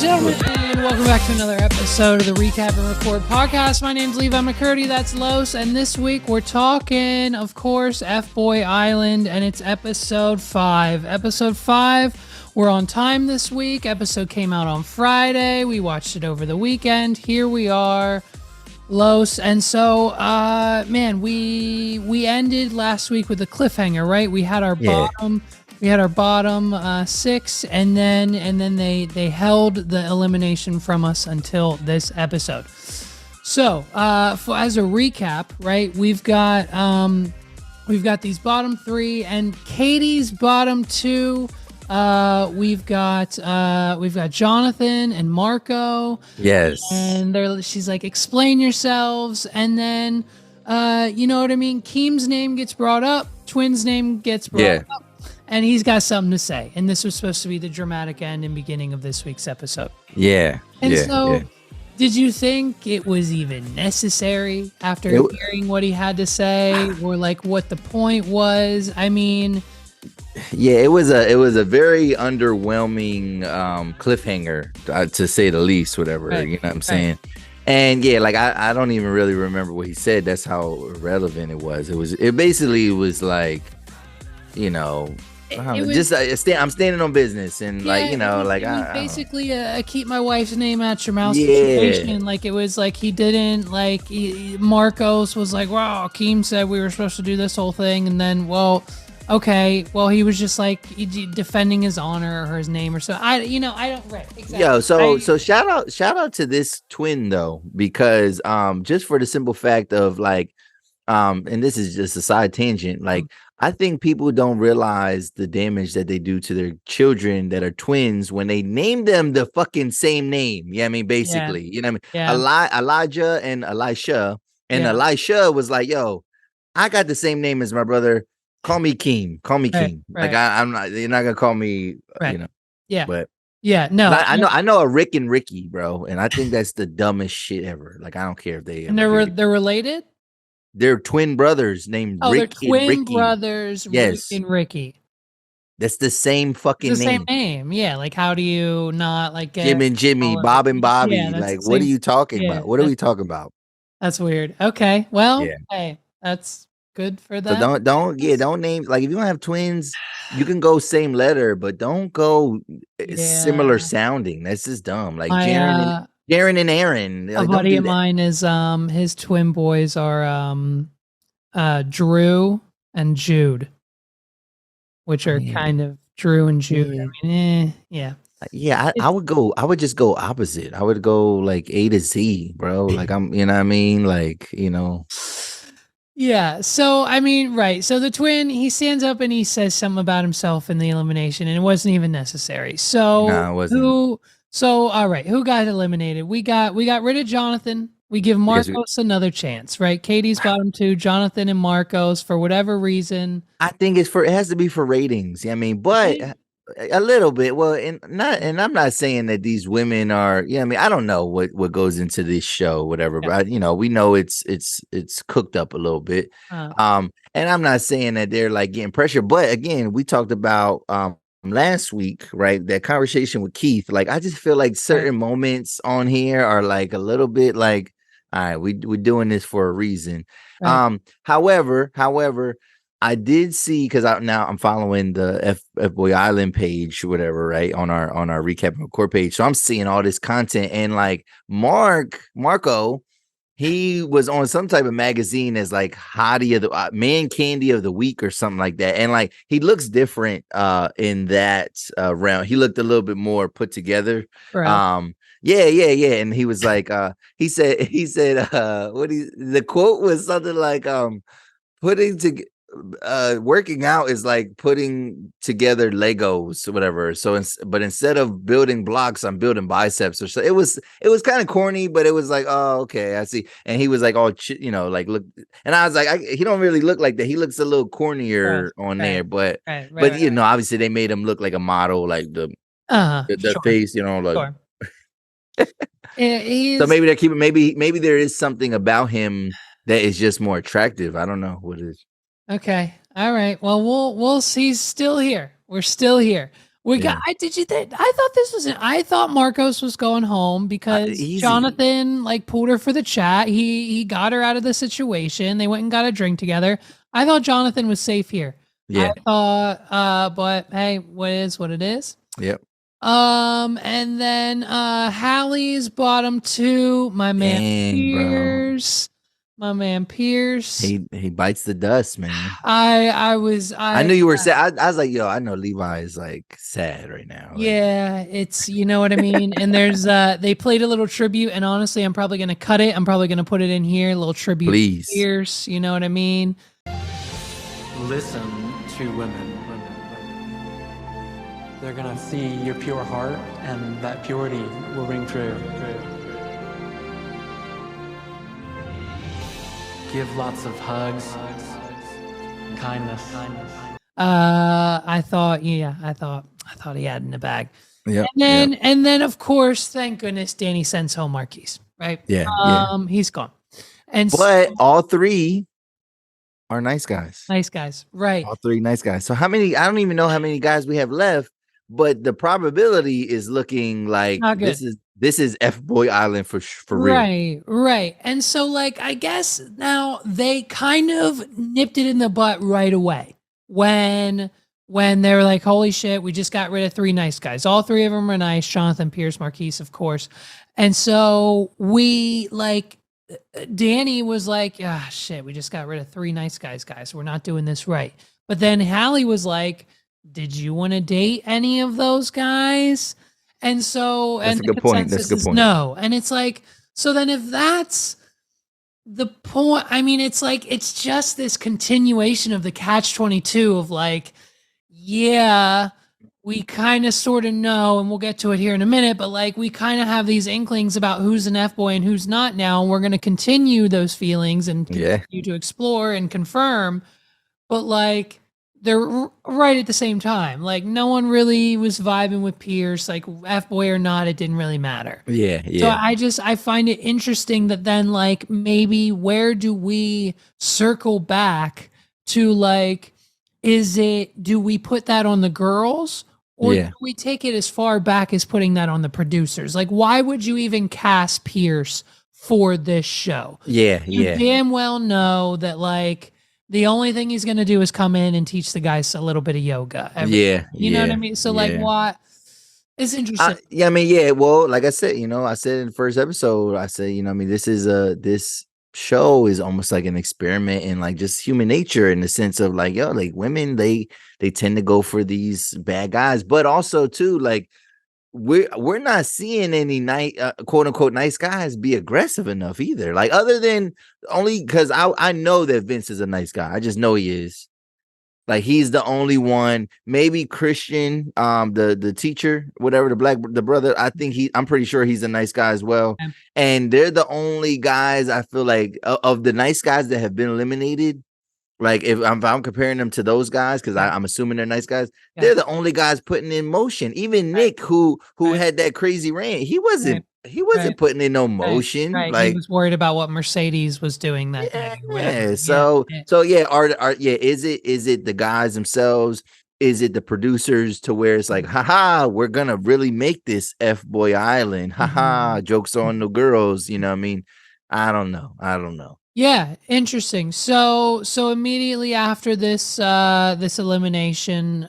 gentlemen, welcome back to another episode of the Recap and Record podcast. My name's Levi McCurdy, that's Los, and this week we're talking, of course, FBoy Island, and it's episode 5. Episode 5, we're on time this week. Episode came out on Friday. We watched it over the weekend. Here we are, Los, and so, man, we ended last week with a cliffhanger, right? We had our bottom... We had our bottom 6, and then they held the elimination from us until this episode. So, as a recap, right, we've got these bottom 3 and Katie's bottom 2. We've got Jonathan and Marco. Yes. And she's like, explain yourselves, and then you know what I mean? Keem's name gets brought up, Twin's name gets brought up. And he's got something to say. And this was supposed to be the dramatic end and beginning of this week's episode. Yeah. And so, did you think it was even necessary after hearing what he had to say, or like what the point was? I mean, yeah, it was a very underwhelming cliffhanger, to say the least. Whatever, right, you know what I'm saying. And yeah, like I don't even really remember what he said. That's how irrelevant it was. It basically was like, you know. I'm standing on business, and like, you know, like basically keep my wife's name out your mouth situation. Like, it was like he didn't like Marcos was like, wow, Keem said we were supposed to do this whole thing, and then he was just like defending his honor or his name or so. I don't right exactly. Yo, so shout out to this twin though, because just for the simple fact of like, and this is just a side tangent, like. I think people don't realize the damage that they do to their children that are twins when they name them the fucking same name. Yeah, I mean, basically, you know what I mean? Yeah. Elijah and Elisha, and Elisha was like, "Yo, I got the same name as my brother. Call me Keem. Call me Keem. Right. Like I'm not. You're not gonna call me. You know. Yeah. But yeah, no. I know a Rick and Ricky, bro, and I think that's the dumbest shit ever. Like I don't care if they. And they're related. They're twin brothers named Rick and Ricky. Twin brothers, yes. Rick and Ricky. That's the same fucking name. Same name. Yeah, like how do you not like get Jim and Jimmy, Bob and Bobby? Like what are you talking about? What are we talking about? That's weird. Okay. Well, hey, that's good for them. So don't name, like if you don't have twins, you can go same letter, but don't go similar sounding. That's just dumb. Like Jaren and Aaron. A buddy of mine is his twin boys are Drew and Jude, which are kind of Drew and Jude. I mean, I would just go opposite. I would go like A to Z, bro. Like you know what I mean? Like, you know. Yeah, so I mean, right. So the twin, he stands up and he says something about himself in the elimination, and it wasn't even necessary. So it wasn't. So all right, who got eliminated? We got rid of Jonathan. We give Marcos another chance, right? Katie's bottom 2, Jonathan and Marcos, for whatever reason. I think it has to be for ratings. I mean, but a little bit. Well, and I'm not saying that these women are. Yeah, I mean, I don't know what goes into this show, whatever. But we know it's cooked up a little bit. And I'm not saying that they're like getting pressure. But again, we talked about last week, right? That conversation with Keith. Like, I just feel like certain moments on here are like a little bit like, all right, we're doing this for a reason. Right. However, I did see, because I'm following the FBoy Island page, whatever, right, on our recap and record page. So I'm seeing all this content, and like Marco, he was on some type of magazine as like hottie of the man candy of the week or something like that, and like he looks different in that round. He looked a little bit more put together. Right. Yeah. And he was like, he said, the quote was something like, working out is like putting together Legos or whatever. So, but instead of building blocks, I'm building biceps or so. It was kind of corny, but it was like, oh, okay, I see. And he was like, oh, like look, and I was like, he don't really look like that. He looks a little cornier on there, but obviously they made him look like a model, like the face, like. Sure. So maybe they're keeping. Maybe there is something about him that is just more attractive. I don't know what it is. Okay. All right. Well, we'll see. He's still here. We're still here. We got. Did you think? I thought this was. I thought Marcos was going home because Easy. Jonathan like pulled her for the chat. He got her out of the situation. They went and got a drink together. I thought Jonathan was safe here. I Yeah. thought. But hey, what is what it is. Yep. And then Hallie's bottom two. My man Dang, bro. Pierce. My man Pierce. He bites the dust, man. I knew you were sad. I was like, yo, I know Levi is like sad right now. Like, yeah, it's you know what I mean. And there's they played a little tribute, and honestly, I'm probably gonna cut it. I'm probably gonna put it in here, a little tribute. Please. To Pierce, you know what I mean. Listen to women. They're gonna see your pure heart, and that purity will ring true. Give lots of hugs, kindness. I thought he had in the bag. Yeah. And then of course, thank goodness, Danny sends home Marquies. Right. Yeah. He's gone. And but all three are nice guys. Nice guys. Right. All three nice guys. So how many? I don't even know how many guys we have left. But the probability is looking like this is FBoy Island for real. Right. And so like I guess now they kind of nipped it in the butt right away when they were like, holy shit, we just got rid of three nice guys. All three of them are nice. Jonathan, Pierce, Marquies, of course. And so we like Danny was like, ah shit, we just got rid of three nice guys. We're not doing this right. But then Hali was like, did you want to date any of those guys? And so, that's and a good point. That's a good point. No. And it's like, so then if that's the point, I mean, it's like, it's just this continuation of the catch-22 of like, yeah, we kind of sort of know, and we'll get to it here in a minute, but like, we kind of have these inklings about who's an F-boy and who's not now. And we're going to continue those feelings and continue to explore and confirm. But like, they're right at the same time. Like no one really was vibing with Pierce, like F-boy or not, it didn't really matter. Yeah. So I find it interesting that then like maybe where do we circle back to like, do we put that on the girls or do we take it as far back as putting that on the producers? Like why would you even cast Pierce for this show? You damn well know that like, the only thing he's going to do is come in and teach the guys a little bit of yoga. You know what I mean? So like what? It's interesting. Well, like I said, I said in the first episode, I said, this show is almost like an experiment in like just human nature in the sense of like, like women, they tend to go for these bad guys, but also too, like, we're not seeing any quote unquote nice guys be aggressive enough either. Like other than only because I know that Vince is a nice guy. I just know he is. Like he's the only one. Maybe Christian, the teacher, whatever, the brother. I'm pretty sure he's a nice guy as well. And they're the only guys I feel like of the nice guys that have been eliminated. Like if I'm comparing them to those guys, because I'm assuming they're nice guys, they're the only guys putting in motion. Even Nick, who had that crazy rant, he wasn't putting in no motion. Like he was worried about what Mercedes was doing that day. So is it the guys themselves? Is it the producers to where it's like, haha, we're gonna really make this FBoy Island, haha, jokes on the girls, you know what I mean? I don't know. Yeah, interesting. So immediately after this this elimination,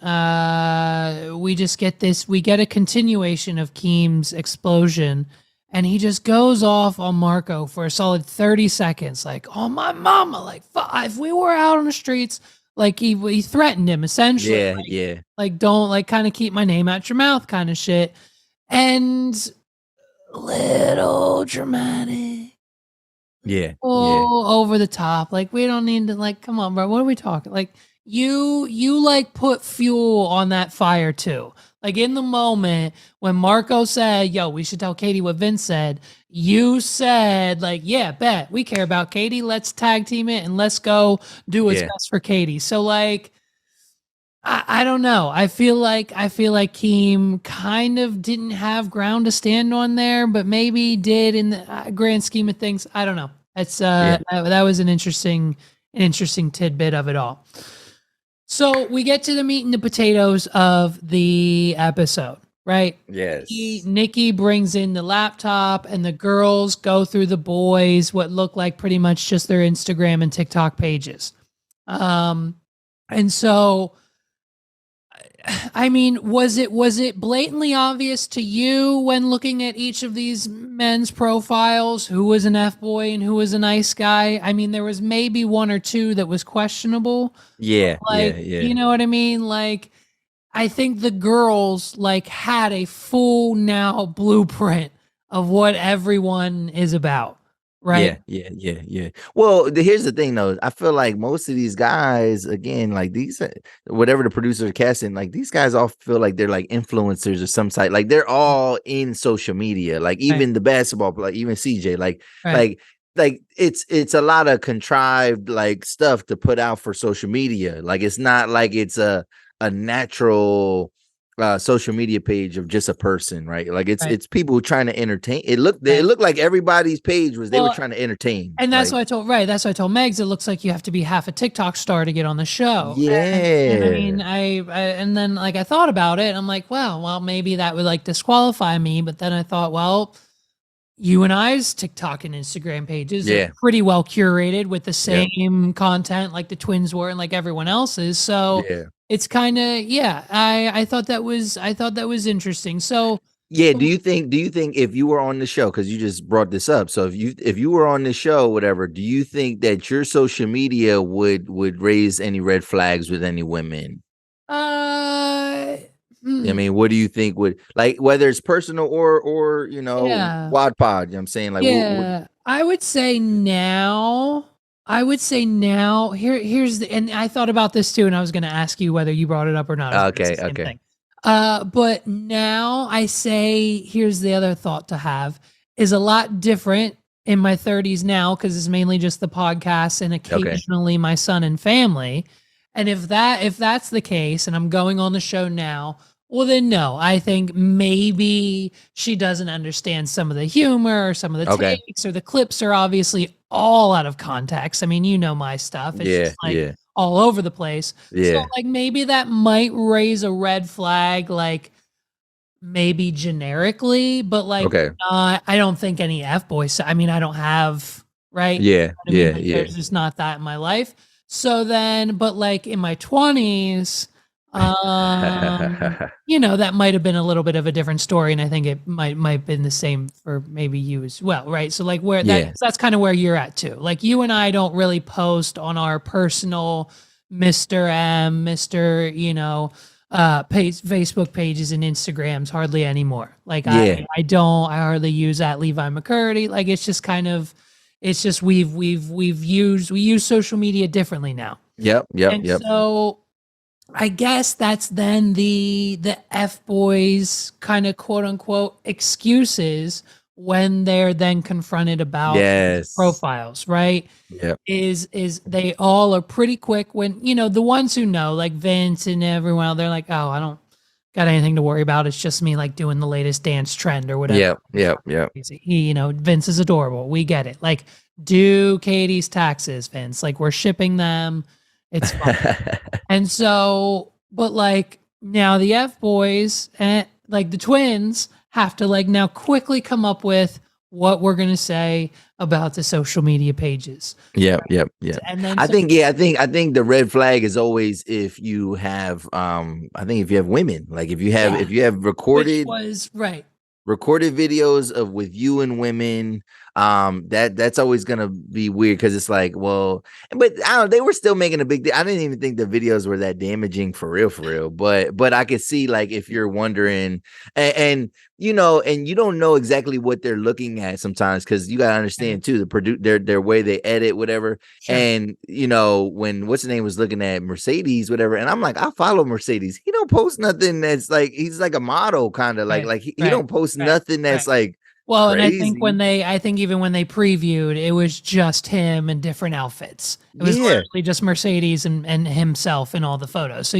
we get a continuation of Keem's explosion, and he just goes off on Marco for a solid 30 seconds, like, oh my mama, like if we were out on the streets, like he threatened him essentially. Like don't like kind of keep my name out your mouth kind of shit. And little dramatic. Over the top. Like we don't need to like, come on, bro. What are we talking? Like you like put fuel on that fire too. Like in the moment when Marco said, yo, we should tell Katie what Vince said, you said like, yeah, bet we care about Katie. Let's tag team it and let's go do what's best for Katie. So like, I don't know. I feel like Keem kind of didn't have ground to stand on there, but maybe did in the grand scheme of things. I don't know. It's that was an interesting tidbit of it all. So we get to the meat and the potatoes of the episode, right? Yes. Nikki brings in the laptop and the girls go through the boys, what look like pretty much just their Instagram and TikTok pages. And so, I mean, was it blatantly obvious to you when looking at each of these men's profiles who was an F-boy and who was a nice guy? I mean, there was maybe one or two that was questionable. Yeah, Like, yeah. you know what I mean? Like, I think the girls like had a full now blueprint of what everyone is about, right? Yeah. Well, here's the thing, though. I feel like most of these guys, again, like these, whatever the producers are casting, like these guys all feel like they're like influencers or some site. Like they're all in social media. Like even the basketball player, even CJ, like it's a lot of contrived like stuff to put out for social media. Like it's not like it's a natural social media page of just a person, right? Like it's people trying to entertain. It looked like everybody's page was they were trying to entertain. And that's what I told that's what I told Megs. It looks like you have to be half a TikTok star to get on the show. Yeah. And I mean, I and then like I thought about it. And I'm like, well, maybe that would like disqualify me. But then I thought, well, you and I's TikTok and Instagram pages are pretty well curated with the same content like the twins were and like everyone else's. So it's kind of I thought that was interesting. So do you think if you were on the show, because you just brought this up, so if you were on the show, whatever, do you think that your social media would raise any red flags with any women? I mean, what do you think would, like, whether it's personal or you know, quad pod, you know what I'm saying? Like, I would say now. Here's the, and I thought about this too, and I was going to ask you whether you brought it up or not. Okay. But now I say, here's the other thought to have is a lot different in my 30s now, because it's mainly just the podcast and occasionally my son and family. And if that's the case, and I'm going on the show now, well, then no, I think maybe she doesn't understand some of the humor or some of the takes, or the clips are obviously all out of context. I mean, you know my stuff. It's just like all over the place. So like maybe that might raise a red flag, like maybe generically, but like I don't think any F-boys. I mean, I don't have, right? There's just not that in my life. So then, but like in my 20s, you know, that might have been a little bit of a different story, and I think it might have been the same for maybe you as well, right? So like where that's kind of where you're at too. Like you and I don't really post on our personal Mr. M, Mr. You know, Facebook pages and Instagrams hardly anymore. Like I hardly use that Levi McCurdy. Like it's just kind of, it's just we use social media differently now. Yep. So I guess that's then the F-boys kind of quote unquote excuses when they're then confronted about profiles, right? Yeah. Is they all are pretty quick when, you know, the ones who know, like Vince and everyone, they're like, oh, I don't got anything to worry about. It's just me like doing the latest dance trend or whatever. Yeah. He, you know, Vince is adorable. We get it. Like, do Katie's taxes, Vince. Like, we're shipping them. It's fun. And so, but like now the F-boys and like the twins have to like now quickly come up with what we're going to say about the social media pages. Yep. And then I think the red flag is always if you have I think if you have women, like if you have recorded recorded videos of with you and women, that's always gonna be weird, because it's like, well, but I don't, they were still making a big deal. I didn't even think the videos were that damaging for real, but I could see, like, if you're wondering, and you know, and you don't know exactly what they're looking at sometimes, because you gotta understand too, their way they edit, whatever. And you know, when what's the name was looking at Mercedes, whatever, and I'm like, I follow Mercedes. He don't post nothing that's like, he's like a model, kind of like he don't post nothing that's like. Well, crazy. And I think even when they previewed, it was just him in different outfits. It was literally just Mercedes and himself in all the photos. So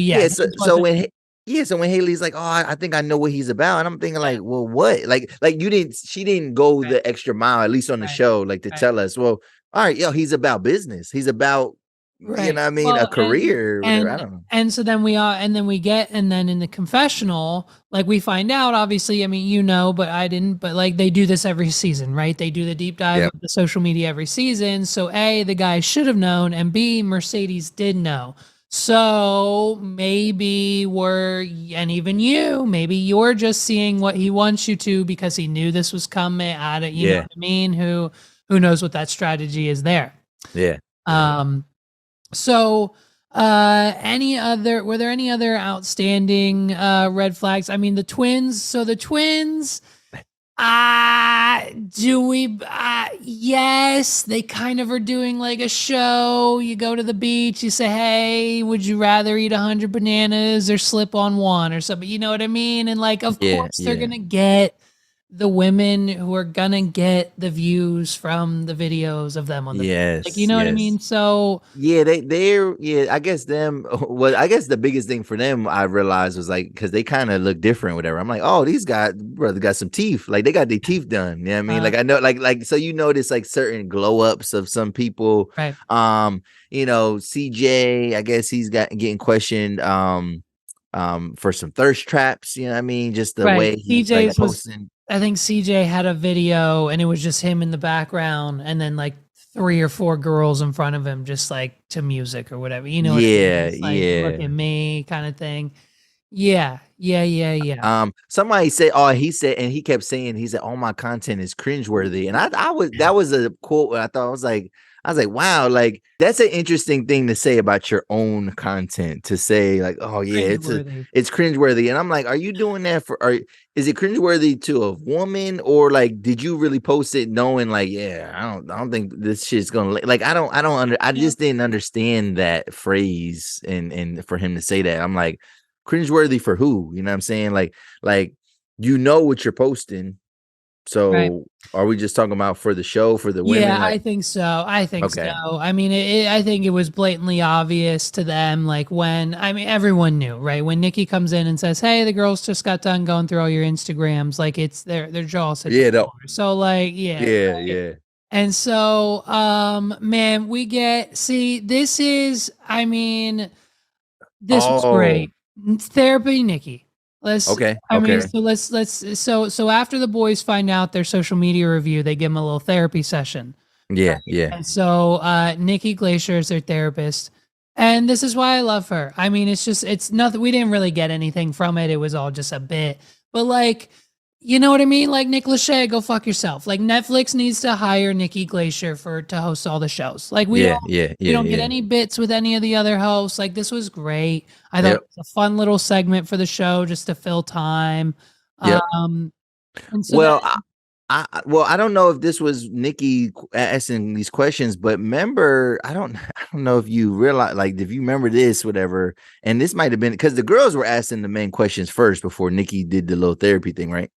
so when Hali's like, oh, I think I know what he's about, and I'm thinking like, well, what? Like she didn't go the extra mile, at least on the show, like to tell us, well, all right, he's about business. He's about, you know what I mean, a Well, career or whatever. I don't know. and so then and then in the confessional, like we find out, obviously, I mean, you know, but I didn't, but like they do this every season, right? They do the deep dive Yep. of the social media every season. So A, the guy should have known, and B, Mercedes did know. So maybe and even you, maybe you're just seeing what he wants you to because he knew this was coming at it. You know what I mean? Who knows what that strategy is there? Yeah. So were there any other outstanding red flags? I mean, the twins, yes, they kind of are doing like a show. You go to the beach, you say, hey, would you rather eat 100 bananas or slip on one or something? You know what I mean? And like, of course they're going to get the women who are gonna get the views from the videos of them on the beach. Like, you know what I mean? So yeah, I guess them. Well, I guess the biggest thing for them I realized was like because they kind of look different, whatever. I'm like, oh, these guys, brother, got some teeth. Like they got their teeth done. You know what I mean? Like I know, like so you notice like certain glow ups of some people. right. You know, CJ, I guess he's getting questioned. For some thirst traps. You know what I mean? Just the way he's like posting. I think CJ had a video and it was just him in the background and then like 3 or 4 girls in front of him just like to music or whatever. You know what I mean? It's like, look at me kind of thing. Yeah. Somebody said, and he kept saying, he said, all my content is cringeworthy. And that was a quote I thought I was like, wow, like that's an interesting thing to say about your own content, to say like, oh yeah, it's cringeworthy. And I'm like, are you doing that is it cringeworthy to a woman, or like did you really post it knowing like, yeah, I don't think this shit's gonna like I just didn't understand that phrase and for him to say that. I'm like, cringeworthy for who? You know what I'm saying? Like you know what you're posting. So are we just talking about for the show, for the women? Yeah, I think so. I think so. I mean, I think it was blatantly obvious to them. Like everyone knew, right? When Nikki comes in and says, hey, the girls just got done going through all your Instagrams, like it's their jaws. So like, yeah. And so, man, this was great. Therapy, Nikki. So after the boys find out their social media review, they give them a little therapy session. Yeah. And so Nikki Glacier is their therapist. And this is why I love her. I mean, it's nothing. We didn't really get anything from it. It was all just a bit. But like, you know what I mean? Like Nick Lachey, go fuck yourself. Like Netflix needs to hire Nikki Glacier to host all the shows. Like we don't get any bits with any of the other hosts. Like this was great. I thought it was a fun little segment for the show just to fill time. I don't know if this was Nikki asking these questions, but remember, I don't know if you realize, like, if you remember this, whatever, and this might have been because the girls were asking the main questions first before Nikki did the little therapy thing, right?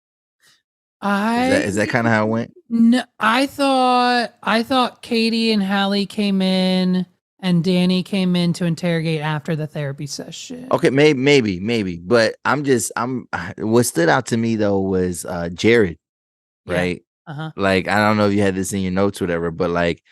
Is that kind of how it went? No, I thought Katie and Hali came in and Danny came in to interrogate after the therapy session. Okay, maybe, but what stood out to me though was Jared, right? Like I don't know if you had this in your notes, or whatever, but like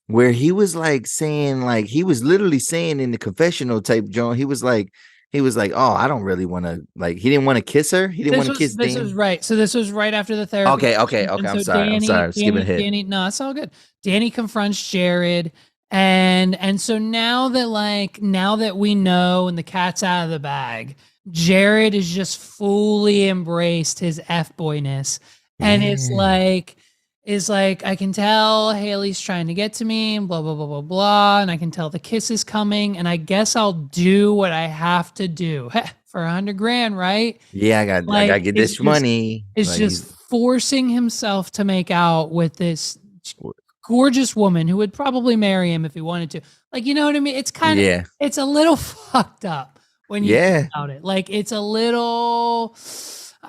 where he was like saying, like he was literally saying in the confessional type joint, he was like, oh, I don't really want to, like, he didn't want to kiss her. He didn't want to kiss Danny. This was right. So this was right after the therapy. Okay. I'm sorry. I'm skipping ahead. Danny, no, it's all good. Danny confronts Jared. And so now that we know and the cat's out of the bag, Jared has just fully embraced his F-boyness. And it's like, I can tell Haley's trying to get to me and blah, blah, blah, blah, blah. And I can tell the kiss is coming. And I guess I'll do what I have to do for $100,000, right? Yeah, I gotta get this money. It's just forcing himself to make out with this gorgeous woman who would probably marry him if he wanted to. Like, you know what I mean? It's kind of, it's a little fucked up when you think about it. Like, it's a little...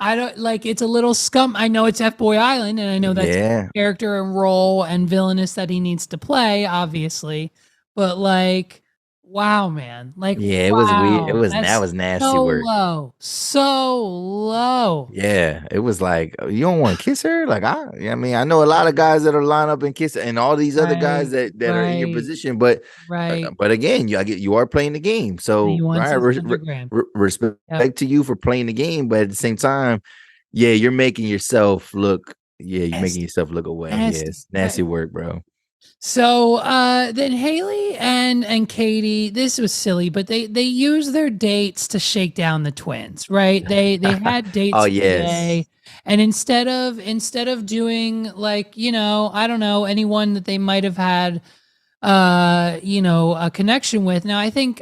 it's a little scum. I know it's FBoy Island, and I know that's character and role and villainous that he needs to play, obviously. But like, Wow, man. Like, Yeah, it was weird. It wow. was that That's was nasty so work. low. So low. Yeah, it was like you don't want to kiss her. Like I mean, I know a lot of guys that are line up and kiss, and all these other guys Right. that are in your Right. position. But Right. again, you are playing the game. And he So wants right, his 100 grand. respect Yep. to you for playing the game, but at the same time, yeah, you're making yourself look. Yeah, you're making Nasty. yourself look away. Nasty. Yes, nasty Right. work, bro. So then Hali and Katie, this was silly, but they used their dates to shake down the twins, right? They had Oh dates for the yes, day, and instead of doing like, I don't know, anyone that they might have had a connection with. Now I think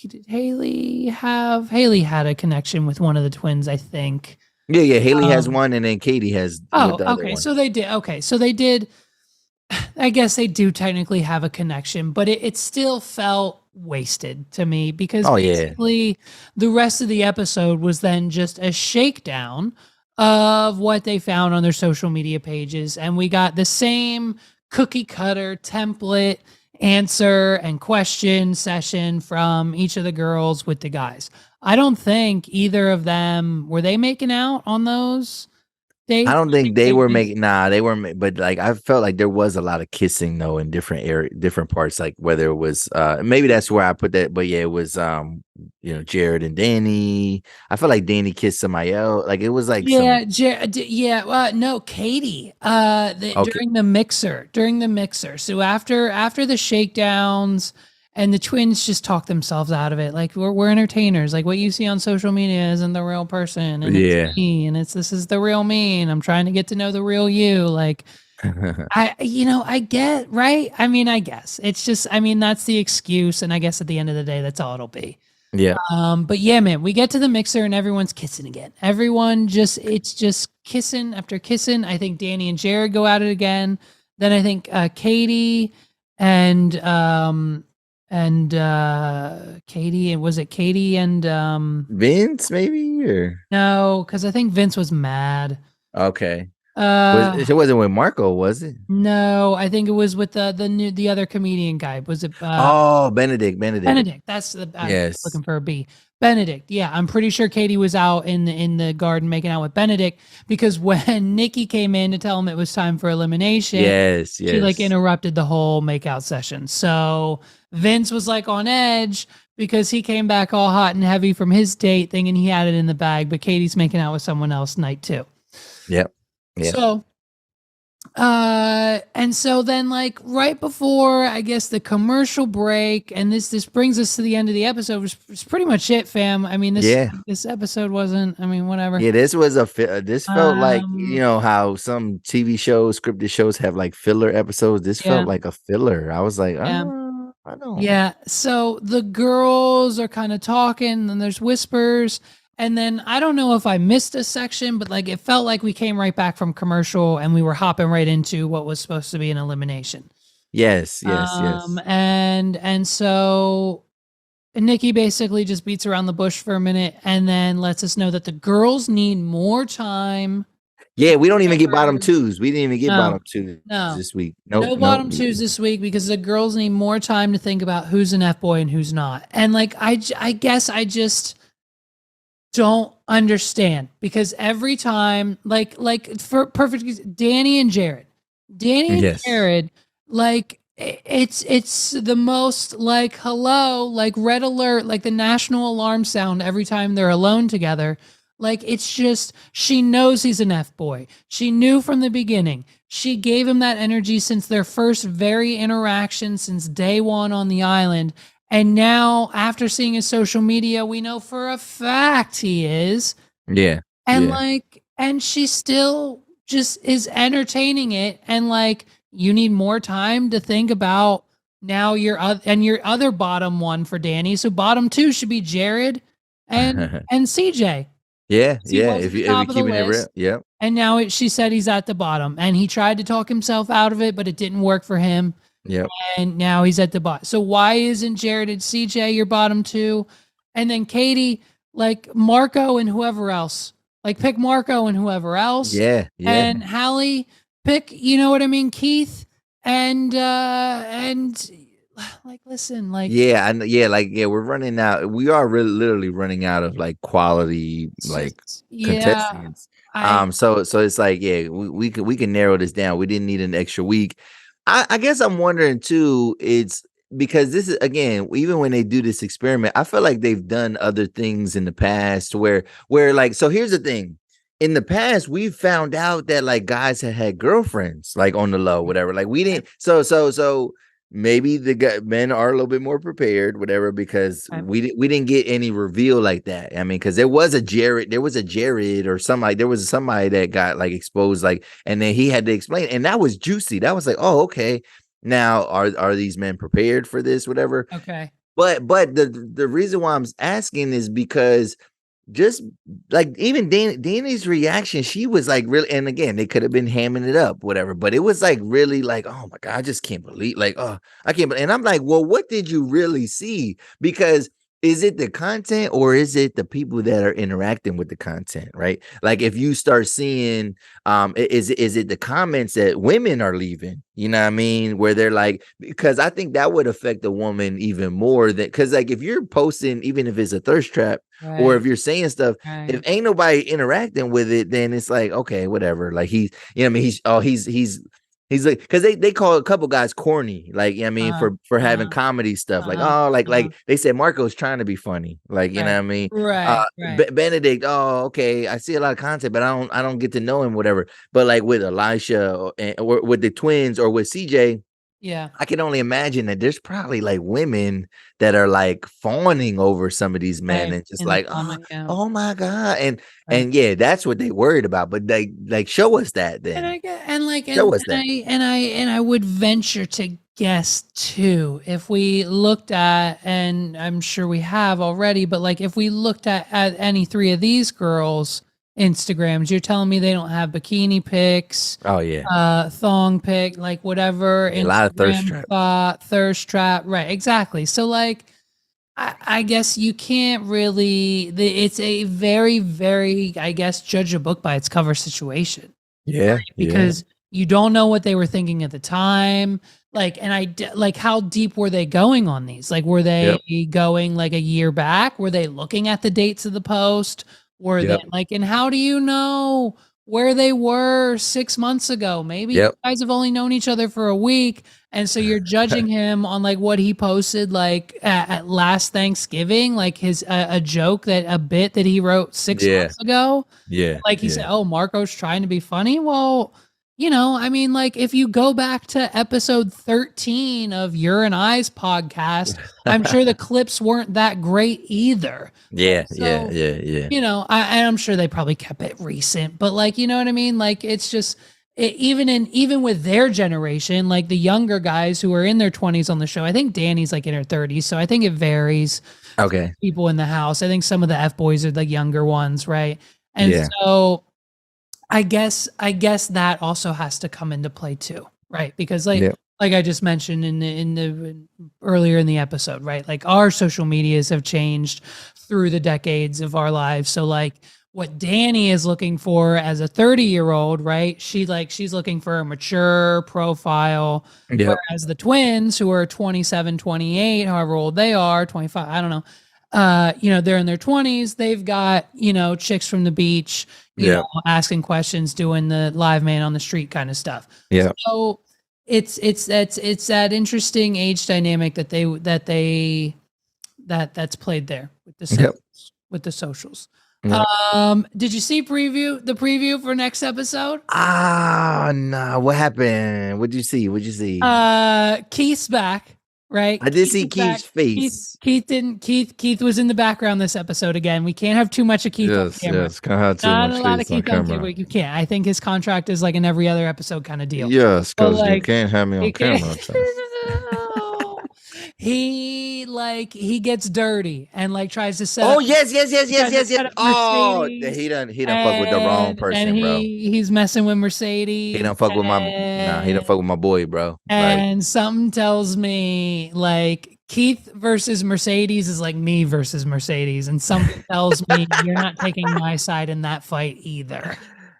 did Haley had a connection with one of the twins, I think. yeah. Haley has Um one, and then Katie has with oh, the other okay. one. So they did. Okay. So they did. I guess they do technically have a connection, but it still felt wasted to me because Oh yeah, basically the rest of the episode was then just a shakedown of what they found on their social media pages. And we got the same cookie cutter template answer and question session from each of the girls with the guys. I don't think either of them were they making out on those I dates. don't I think think they they were just making. Nah, they weren't. But like, I felt like there was a lot of kissing though in different parts. Like whether it was, maybe that's where I put that. But yeah, it was, Jared and Danny. I felt like Danny kissed somebody else. Like it was like some. Yeah, yeah. No, Katie. Okay, During the mixer. So after the shakedowns, and the twins just talk themselves out of it. Like we're entertainers. Like what you see on social media isn't the real person, and it's yeah. me, and this is the real me, and I'm trying to get to know the real you. Like I get right. I mean, I guess it's just. I mean, that's the excuse, and I guess at the end of the day, that's all it'll be. Yeah. But yeah, man, we get to the mixer and everyone's kissing again. It's just kissing after kissing. I think Danny and Jared go at it again. Then I think Katie and Katie, and was it Katie and Vince, maybe or no, because I think Vince was mad. okay. Uh It wasn't with Marco, was it? no, I think it was with the other comedian guy. Was it Oh, Benedict. Benedict? That's the I was Yes. looking for a B. Benedict. Yeah, I'm pretty sure Katie was out in the garden making out with Benedict because when Nikki came in to tell him it was time for elimination, Yes. she like Yes. interrupted the whole makeout session. So Vince was like on edge because he came back all hot and heavy from his date thinking he had it in the bag, but Katie's making out with someone else night two. Yep. Yeah. So and so then like right before I guess the commercial break, and this brings us to the end of the episode, which is pretty much it, fam. I mean Yeah. this episode wasn't, I mean, whatever. Yeah, this was this felt like, Um how some TV shows, scripted shows have like filler episodes. This yeah, felt like a filler. I was like, yeah. I don't. Yeah. So the girls are kind of talking, and there's whispers. And then I don't know if I missed a section, but like it felt like we came right back from commercial and we were hopping right into what was supposed to be an elimination. Yes, yes. And so Nikki basically just beats around the bush for a minute and then lets us know that the girls need more time. Yeah, we don't even get bottom Remember- twos. We didn't even get No, bottom twos no. this week. No Nope, bottom nope. twos this week because the girls need more time to think about who's an F boy and who's not. And like I guess I just don't understand because every time like for perfect Danny and Jared. Yes. Like it's the most like hello, like red alert, like the national alarm sound every time they're alone together. Like it's just she knows he's an F boy. She knew from the beginning. She gave him that energy since their first very interaction since day one on the island. And now after seeing his social media, we know for a fact he is. Yeah. And yeah. and she still just is entertaining it. And like, you need more time to think about now your other bottom one for Danny. So bottom two should be Jared and CJ. Yeah, He yeah. was at If the you top of the keeping it real, list. yep. And now she said he's at the bottom. And he tried to talk himself out of it, but it didn't work for him. Yep. And now he's at the bottom. So why isn't Jared and CJ your bottom two? And then Katie, like Marco and whoever else. Like pick Marco and whoever else. Yeah. And Hali, pick, you know what I mean, Keith. And like, listen, like, Yeah, we're running out. We are really literally running out of like quality it's like just, yeah, contestants. I, So it's like, yeah, we can narrow this down. We didn't need an extra week. I guess I'm wondering too, it's because this is again, even when they do this experiment, I feel like they've done other things in the past where like, so here's the thing. In the past, we found out that like guys had girlfriends like on the low, whatever. Like we didn't, so maybe men are a little bit more prepared, whatever, because we didn't get any reveal like that. I mean, because there was a Jared or somebody, there was somebody that got like exposed, like, and then he had to explain, and that was juicy. That was like, oh, okay. Now are these men prepared for this, whatever? okay. But the reason why I'm asking is because just like even Danny's reaction, she was like really, and again, they could have been hamming it up, whatever, but it was like really like, oh my God, I just can't believe, like, oh, I can't believe. And I'm like, well, what did you really see? Because is it the content or is it the people that are interacting with the content, right? Like if you start seeing, is it the comments that women are leaving? You know what I mean? Where they're like, because I think that would affect a woman even more than, because like if you're posting, even if it's a thirst trap, or if you're saying stuff, if ain't nobody interacting with it, then it's like, okay, whatever. Like you know what I mean? He's like, because they call a couple guys corny, like, you know what I mean, for having comedy stuff, like, oh, like they said Marco's trying to be funny, like, you know what I mean, Benedict, oh, okay, I see a lot of content, but I don't get to know him, whatever. But like with Elisha or with the twins or with CJ, Yeah. I can only imagine that there's probably like women that are like fawning over some of these men and just like, oh my God. And yeah, that's what they worried about. But they like show us that then. Show us that. And I would venture to guess too, if we looked at, and I'm sure we have already, but like if we looked at any three of these girls' Instagrams, you're telling me they don't have bikini pics, oh yeah, thong pic, like whatever, a lot of thirst trap, right? Exactly. So like, I guess you can't really. It's a very, very, I guess, judge a book by its cover situation. Yeah, right? Because you don't know what they were thinking at the time. Like, and like, how deep were they going on these? Like, were they going like a year back? Were they looking at the dates of the post? Were they like, and how do you know where they were 6 months ago? Maybe you guys have only known each other for a week. And so you're judging him on like what he posted like at last Thanksgiving, like his a joke, that a bit that he wrote 6 months ago. Yeah. Like he said, oh, Marco's trying to be funny. Well, you know, I mean, like if you go back to episode 13 of Your and I's podcast, I'm sure the clips weren't that great either. Yeah. You know, I'm sure they probably kept it recent, but like, you know what I mean? Like it's just, even with their generation, like the younger guys who are in their 20s on the show, I think Danny's like in her 30s, so I think it varies. Okay. People in the house, I think some of the FBoys are the younger ones, right? And so I guess that also has to come into play too, right? Because like I just mentioned in the earlier in the episode, right? Like our social medias have changed through the decades of our lives, so like what Danny is looking for as a 30-year-old, right? She's looking for a mature profile. Whereas the twins, who are 27, 28, however old they are, 25, I don't know. You know, they're in their 20s. They've got, you know, chicks from the beach, you know, asking questions, doing the live man on the street kind of stuff. Yeah. So it's that interesting age dynamic that's played there with the socials. Did you see the preview for next episode? No, what happened? What'd you see? Keith's back, right? I did see Keith's face. Keith was in the background this episode again. We can't have too much of Keith on camera. Can't have too Not much a lot of Keith Keith on camera. You can't. I think his contract is like an every other episode kind of deal. Yes, because you can't have me on camera. He gets dirty and like tries to set. Oh yes. Oh, he done fuck with the wrong person, bro. He's messing with Mercedes. He don't fuck with my boy, bro. And something tells me like Keith versus Mercedes is like me versus Mercedes, and something tells me you're not taking my side in that fight either.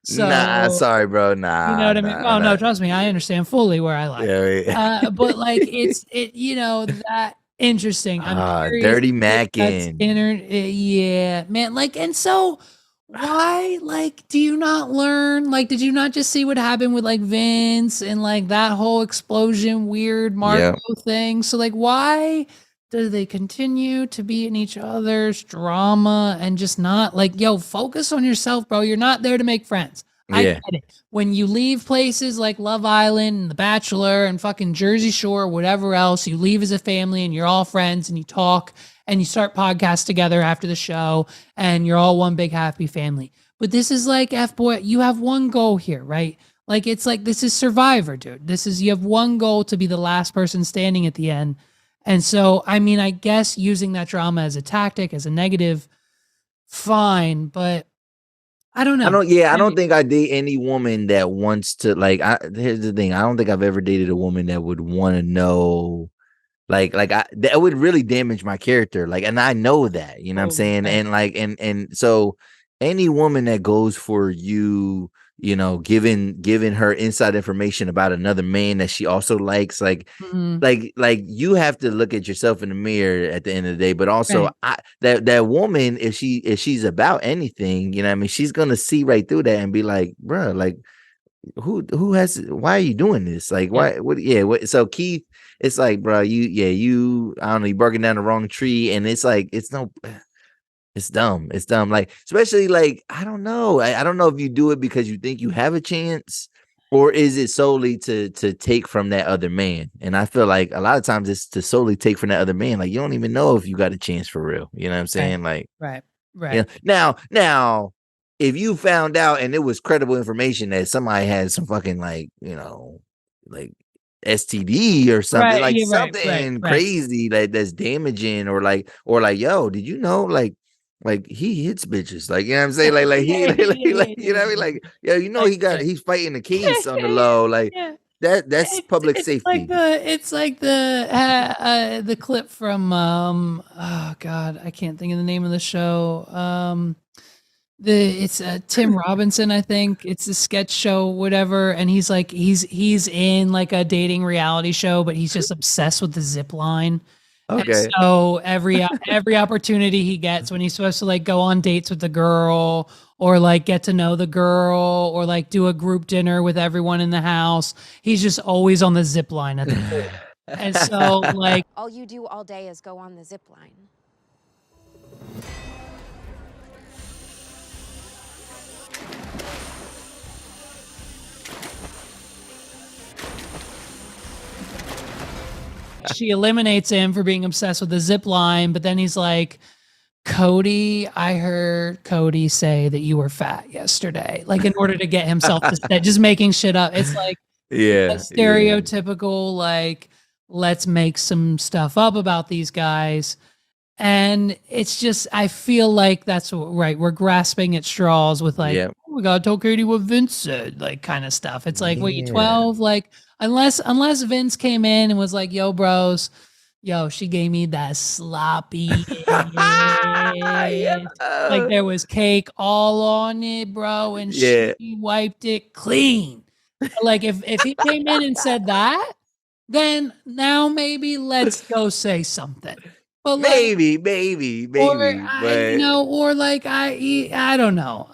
So, nah, sorry, bro. you know Nah, what I mean? nah, Oh nah. no, trust me, I understand fully where I lie. Yeah, But like that interesting. I'm curious dirty if that's macking. yeah, man. Like, and so why, like, do you not learn? Like, did you not just see what happened with like Vince and like that whole explosion, weird Marco Yeah. thing? So, like, why do they continue to be in each other's drama and just not like, yo, focus on yourself, bro? You're not there to make friends. I Yeah. get it. When you leave places like Love Island and The Bachelor and fucking Jersey Shore, whatever else, you leave as a family and you're all friends and you talk and you start podcasts together after the show and you're all one big happy family. But this is like F-Boy, you have one goal here, right? Like it's like this is Survivor, dude. This is you have one goal to be the last person standing at the end. And so, I mean, I guess using that drama as a tactic, as a negative, fine, but I don't know. I don't think I date any woman that wants to here's the thing. I don't think I've ever dated a woman that would want to know that would really damage my character. Like, and I know that, you know what I'm saying? Right. And like, and so any woman that goes for you, you know, giving her inside information about another man that she also likes, like you have to look at yourself in the mirror at the end of the day. But also, that woman, if she's about anything, you know what I mean, she's gonna see right through that and be like, bro, like who has, why are you doing this? Like, why, what, so Keith, it's like, bro, you I don't know, you barking down the wrong tree, and it's like, it's dumb. It's dumb. Like, especially like, I don't know. I don't know if you do it because you think you have a chance, or is it solely to take from that other man? And I feel like a lot of times it's to solely take from that other man. Like, you don't even know if you got a chance for real. You know what I'm saying? Like, right. you know, now, if you found out and it was credible information that somebody had some fucking like, you know, like STD or something, like something crazy that's damaging, or like, yo, did you know like he hits bitches, like, you know what I'm saying, like he like, you know what I mean, like, yeah, you know, he's fighting the case on the low, like that's public safety. It's like the clip from oh god, I can't think of the name of the show. It's Tim Robinson, I think. It's a sketch show, whatever, and he's like he's in like a dating reality show, but he's just obsessed with the zip line. Okay. And so every opportunity he gets when he's supposed to like go on dates with the girl or like get to know the girl or like do a group dinner with everyone in the house, he's just always on the zip line at the pool. And so like all you do all day is go on the zip line. she eliminates him for being obsessed with the zip line, but then he's like, Cody, I heard Cody say that you were fat yesterday, like in order to get himself to stay, just making shit up. It's like a stereotypical, like, let's make some stuff up about these guys. And it's just, I feel like that's right. We're grasping at straws with like, oh my God, tell Katie what Vince said, like kind of stuff. It's like, what, you 12? Like, unless Vince came in and was like, yo, bros, yo, she gave me that sloppy. Like there was cake all on it, bro. And she wiped it clean. Like if he came in and said that, then now maybe let's go say something. But maybe, or like I don't know.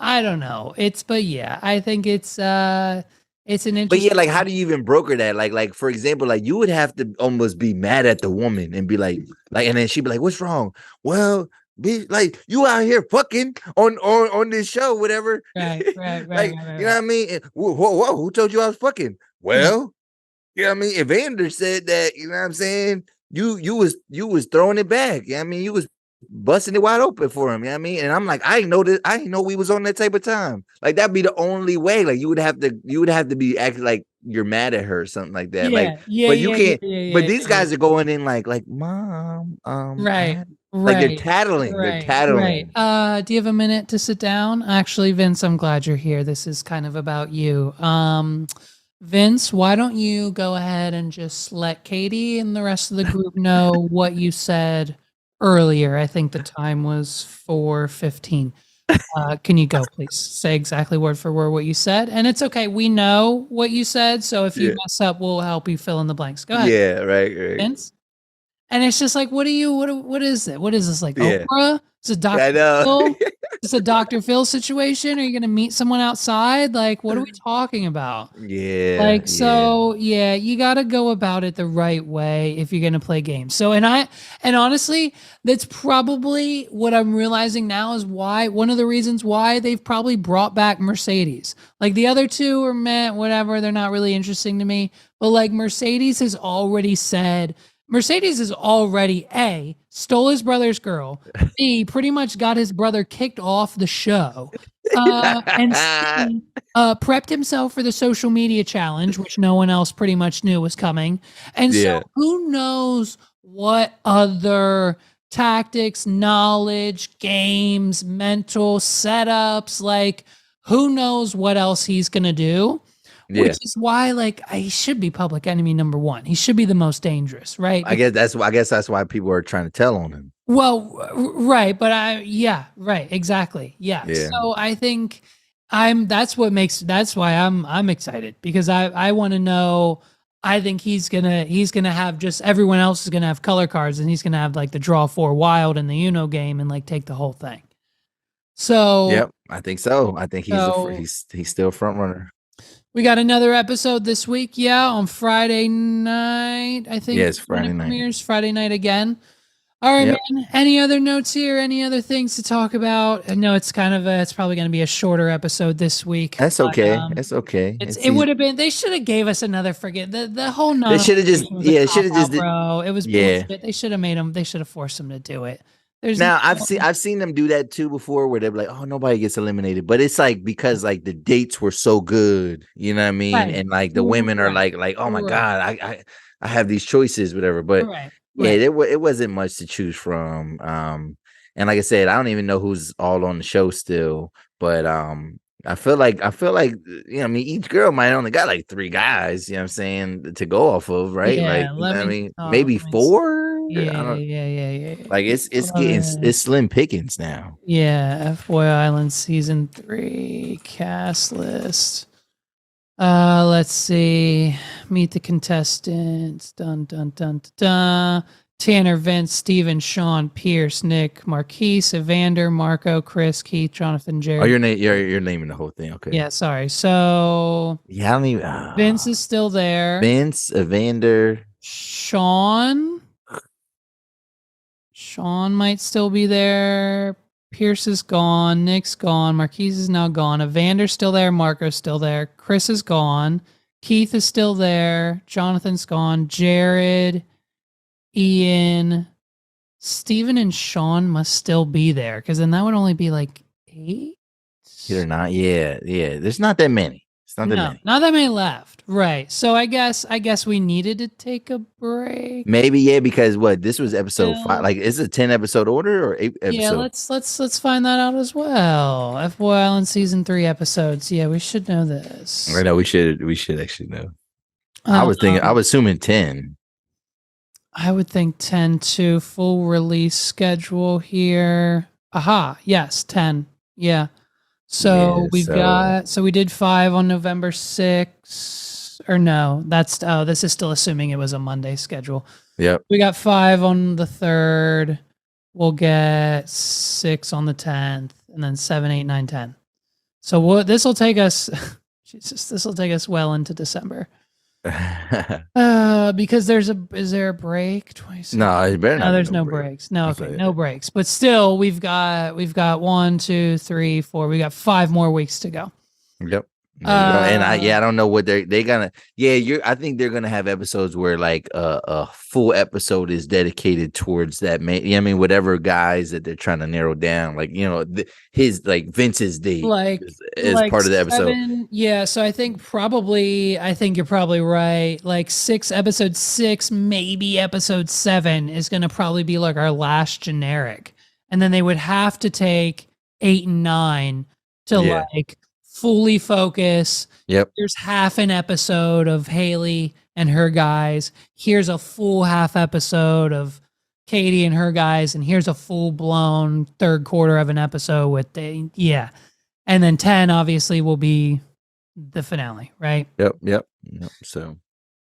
But yeah, I think it's an interesting. But yeah, like, how do you even broker that? Like for example, like you would have to almost be mad at the woman and be like, and then she'd be like, "What's wrong?" Well, be like, you out here fucking on this show, whatever. Right. Like, you know what I mean? Whoa, who told you I was fucking? Well, you know what I mean? Evander said that, you know what I'm saying? You was throwing it back. Yeah, I mean, you was busting it wide open for him. You know what I mean? And I'm like, I didn't know we was on that type of time. Like, that'd be the only way. Like, you would have to be acting like you're mad at her or something like that. But you can't. But these guys are going in like mom, right. Like they're tattling. They're tattling. Right. Do you have a minute to sit down? Actually, Vince, I'm glad you're here. This is kind of about you. Vince, why don't you go ahead and just let Katie and the rest of the group know what you said earlier? I think the time was 4:15. Can you go, please? Say exactly word for word what you said. And it's okay. We know what you said. So if you mess up, we'll help you fill in the blanks. Go ahead. Yeah, right. Vince. And it's just like, what is it? What is this, like Oprah? It's a I Dr. know. Phil? It's a Dr. Phil situation? Are you going to meet someone outside? Like, what are we talking about? Yeah. Like, so yeah, you got to go about it the right way if you're going to play games. So, and honestly, that's probably what I'm realizing now is one of the reasons why they've probably brought back Mercedes. Like the other two are meh, whatever. They're not really interesting to me. But like Mercedes has already A, stole his brother's girl, B, pretty much got his brother kicked off the show, and C, prepped himself for the social media challenge, which no one else pretty much knew was coming. And so who knows what other tactics, knowledge, games, mental setups, like who knows what else he's going to do. Which is why, like, he should be public enemy number one. He should be the most dangerous, right? I guess that's why people are trying to tell on him. Well, right, but right, exactly, yeah. So I think that's why I'm excited because I want to know. I think he's gonna have just everyone else is gonna have color cards and he's gonna have like the draw 4 wild in the Uno game and like take the whole thing. So I think so. I think he's still front runner. We got another episode this week, on Friday night. I think it's Friday night. Premieres Friday night again. All right, man. Any other notes here? Any other things to talk about? I know it's it's probably going to be a shorter episode this week. That's okay. That's okay. It would have been. They should have gave us another the whole. They should have just. Bro, it was bullshit. They should have made them. They should have forced them to do it. I've seen them do that too before where they're like, oh, nobody gets eliminated. But it's like because like the dates were so good, you know what I mean? Right. And like the women are like, oh my God, I have these choices, whatever. But it wasn't much to choose from. And like I said, I don't even know who's all on the show still. But I feel like I mean, each girl might only got like 3 guys, you know what I'm saying, to go off of, right? Yeah, like maybe 4. Yeah. Like it's slim pickings now. Yeah, FBoy Island season 3 cast list. Let's see. Meet the contestants. Dun dun dun dun. Dun. Tanner, Vince, Steven, Sean, Pierce, Nick, Marquies, Evander, Marco, Chris, Keith, Jonathan, Jared. Oh, you're naming the whole thing. Okay. Yeah, sorry. So I don't even. Vince is still there. Vince, Evander, Sean might still be there. Pierce is gone. Nick's gone. Marquies is now gone. Evander's still there. Marco's still there. Chris is gone. Keith is still there. Jonathan's gone. Jared, Ian, Steven, and Sean must still be there because then that would only be like 8. They're not. Yeah. There's not that many. It's not that many. Not that many left. Right. So I guess we needed to take a break. Maybe because this was episode 5. Like, is it a 10 episode order or 8 episodes? Yeah, let's find that out as well. FBoy Island season 3 episodes. Yeah, we should know this. I know we should actually know. I was assuming 10. I would think 10 too. Full release schedule here. Aha, yes, 10. Yeah. So we did 5 on November 6th. Or no, this is still assuming it was a Monday schedule. Yep. We got 5 on the 3rd. We'll get 6 on the 10th, and then 7, 8, 9, 10. So this will take us well into December. Because is there a break? 26? No, it better not. No, there's no breaks. No, okay, no breaks. But still, we've got 1, 2, 3, 4. We got 5 more weeks to go. Yep. And I don't know what they're gonna. I think they're gonna have episodes where like a full episode is dedicated towards that. I mean, whatever guys that they're trying to narrow down, like his like Vince's date, is part of the episode. 7, yeah, so I think you're probably right. Like episode 6, maybe episode 7 is gonna probably be like our last generic, and then they would have to take 8 and 9 to like fully focus. Yep. Here's half an episode of Hali and her guys. Here's a full half episode of Katie and her guys, and here's a full-blown third quarter of an episode with and then 10 obviously will be the finale, right? Yep. So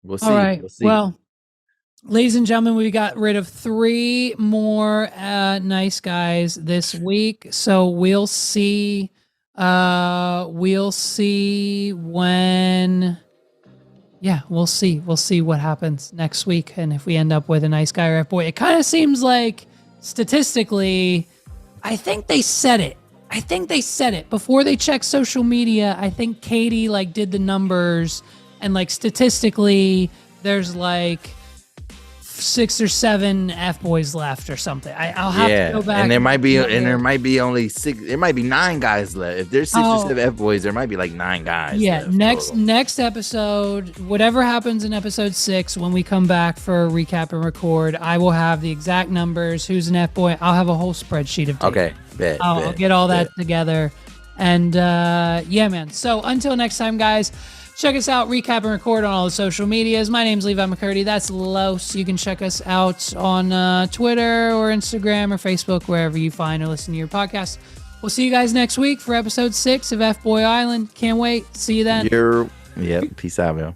we'll see. All right. Well, ladies and gentlemen, we got rid of 3 more nice guys this week. So we'll see. We'll see when. Yeah, we'll see. We'll see what happens next week, and if we end up with a nice guy or F-boy. It kind of seems like statistically, I think they said it. Before they checked social media. I think Katie did the numbers, and statistically, there's 6 or 7 F-boys left or something. I'll have to go back. And there might be only 6. There might be 9 guys left. If there's 6 or 7 F-boys, there might be 9 guys. Yeah. Next episode, whatever happens in episode 6, when we come back for a recap and record, I will have the exact numbers. Who's an F-boy? I'll have a whole spreadsheet of data. Okay. I'll get all that together. And yeah, man. So until next time, guys. Check us out, recap and record on all the social medias. My name's Levi McCurdy. That's Los. You can check us out on Twitter or Instagram or Facebook, wherever you find or listen to your podcast. We'll see you guys next week for episode 6 of FBoy Island. Can't wait. See you then. Peace out, man.